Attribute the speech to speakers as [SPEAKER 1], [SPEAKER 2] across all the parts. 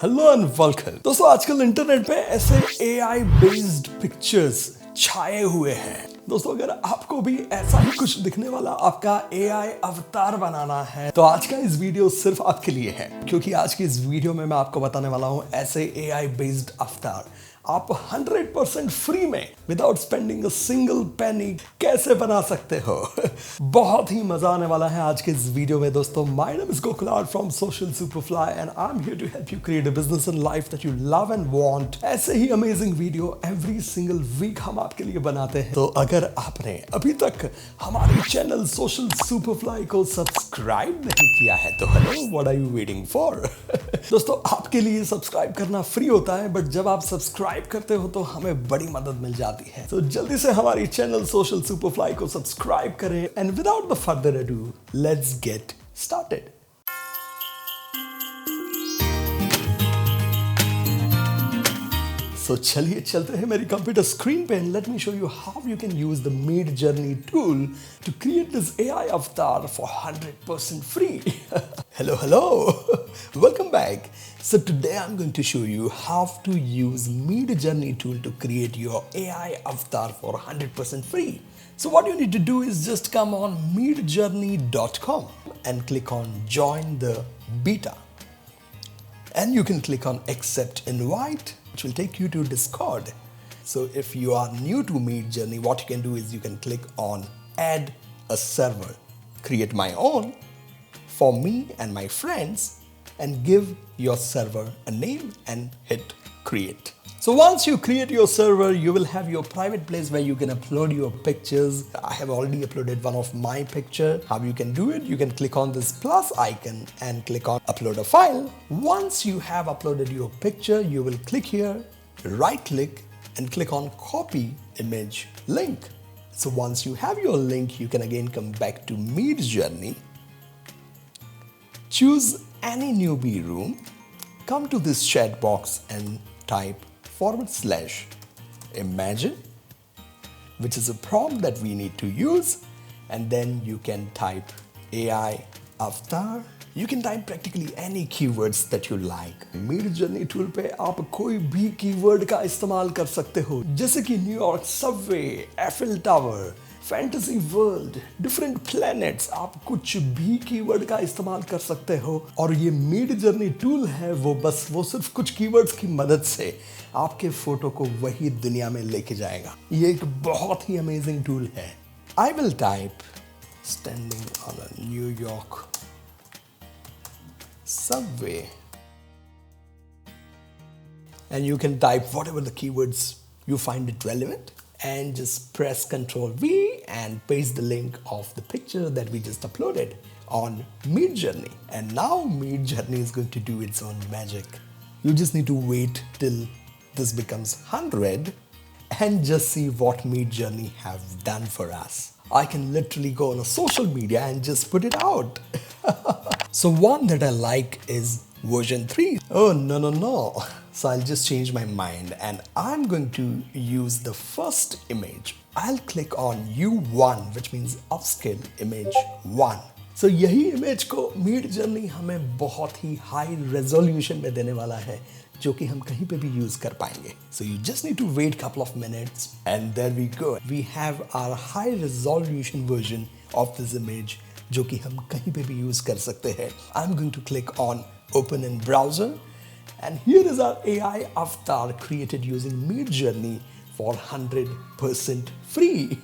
[SPEAKER 1] Hello and welcome. दोस्तों आजकल internet पे ऐसे एआई बेस्ड पिक्चर्स छाए हुए हैं। दोस्तों अगर आपको भी ऐसा ही कुछ दिखने वाला आपका एआई अवतार बनाना है तो आज का इस वीडियो सिर्फ आपके लिए है, क्योंकि आज की इस वीडियो में मैं आपको बताने वाला हूं ऐसे एआई बेस्ड अवतार आप 100% फ्री में without spending a single penny कैसे बना सकते हो। बहुत ही मजा आने वाला है आज के इस वीडियो में। दोस्तों my name is Gokul from Social Superfly and I am here to help you create a business in life that you love and want. ऐसे ही amazing video every single week हम आपके लिए बनाते हैं। तो अगर आपने अभी तक हमारे चैनल सोशल सुपरफ्लाई को सब्सक्राइब नहीं किया है तो hello, what are you waiting for. दोस्तों आपके लिए सब्सक्राइब करना फ्री होता है, बट जब आप सब्सक्राइब करते हो तो हमें बड़ी मदद मिल जाती है। तो जल्दी से हमारी चैनल सोशल सुपरफ्लाई को सब्सक्राइब करें and without the further ado let's get started. So चलिए चलते हैं मेरी कंप्यूटर स्क्रीन पे and let me show you how you can use the Midjourney tool to create this AI avatar for 100% free. Hello. Welcome back. So today I'm going to show you how to use Midjourney tool to create your AI avatar for 100% free. So what you need to do is just come on midjourney.com and click on join the beta. And you can click on accept invite, which will take you to Discord. So if you are new to Midjourney, what you can do is you can click on add a server, create my own for me and my friends, and give your server a name and hit create. So once you create your server, you will have your private place where you can upload your pictures. I have already uploaded one of my picture. How you can do it? You can click on this plus icon and click on upload a file. Once you have uploaded your picture, you will click here, right click and click on copy image link. So once you have your link, you can again come back to Midjourney, choose any newbie room, come to this chat box and type /imagine, which is a prompt that we need to use, and then you can type AI avatar. You can type practically any keywords that you like. Midjourney tool पे आप कोई भी keyword का इस्तेमाल कर सकते हो, जैसे कि New York Subway, Eiffel tower, fantasy world, different planets. आप कुछ भी कीवर्ड का इस्तेमाल कर सकते हो और ये मिडजर्नी टूल है वो सिर्फ कुछ कीवर्ड्स की मदद से आपके फोटो को वही दुनिया में लेके जाएगा। ये एक बहुत ही अमेजिंग टूल है। I will type standing on a New York Subway and you can type whatever the keywords you find it relevant and just press Ctrl V and paste the link of the picture that we just uploaded on Midjourney. And now Midjourney is going to do its own magic. You just need to wait till this becomes 100 and just see what Midjourney have done for us. I can literally go on a social media and just put it out. So one that I like is version 3. Oh no. So I'll just change my mind and I'm going to use the first image. I'll click on U1, which means upscale image 1. So यही image को Midjourney हमें बहुत ही high resolution में देने वाला है, जो कि हम कहीं पे भी यूज कर पाएंगे. So you just need to wait couple of minutes and there we go. We have our high resolution version of this image, जो कि हम कहीं पे भी यूज कर सकते हैं. I'm going to click on open in browser and here is our AI avatar created using Midjourney for 100% free.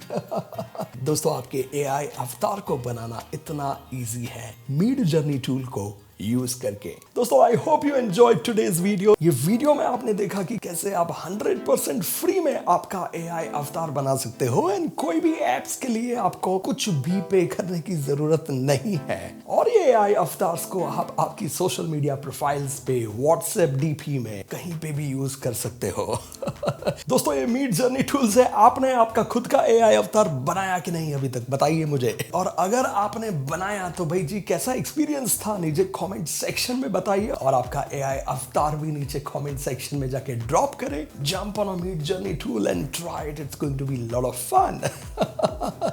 [SPEAKER 1] दोस्तों आपके AI avatar को बनाना इतना easy है Midjourney tool को यूज करके. दोस्तों I hope you enjoyed today's video. ये video में आपने देखा कि कैसे आप 100% फ्री में आपका AI अवतार बना सकते हो एंड कोई भी एप्स के लिए आपको कुछ भी पे करने की जरूरत नहीं है. और ये AI अवतार्स को आप आपकी सोशल मीडिया प्रोफाइल्स पे, व्हाट्सएप डीपी में कहीं पे भी यूज कर सकते हो. दोस्तों ये मिडजर्नी टूल से आपने आपका खुद का AI अवतार बनाया कि नहीं अभी तक बताइए मुझे. और अगर आपने बनाया तो भाई जी कैसा एक्सपीरियंस था नीचे कमेंट कमेंट सेक्शन में बताइए और आपका AI अवतार भी नीचे कमेंट सेक्शन में जाके ड्रॉप करे। Jump on a Midjourney tool and try it. It's going to be a lot of fun.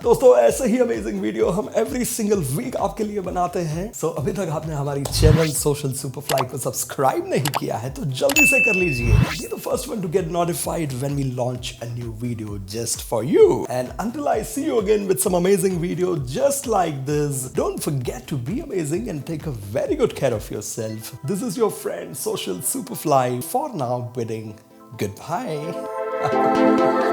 [SPEAKER 1] दोस्तों ऐसे ही अमेजिंग वीडियो हम एवरी सिंगल वीक आपके लिए बनाते हैं। सो अभी तक आपने हमारी चैनल सोशल सुपरफ्लाई को सब्सक्राइब नहीं किया है तो जल्दी से कर लीजिए। Be the first one to get notified when we launch a new video just for you. And until I see you again with some amazing video just like this, don't forget to be amazing and take a very good care of yourself. This is your friend Social Superfly. For now, bidding goodbye.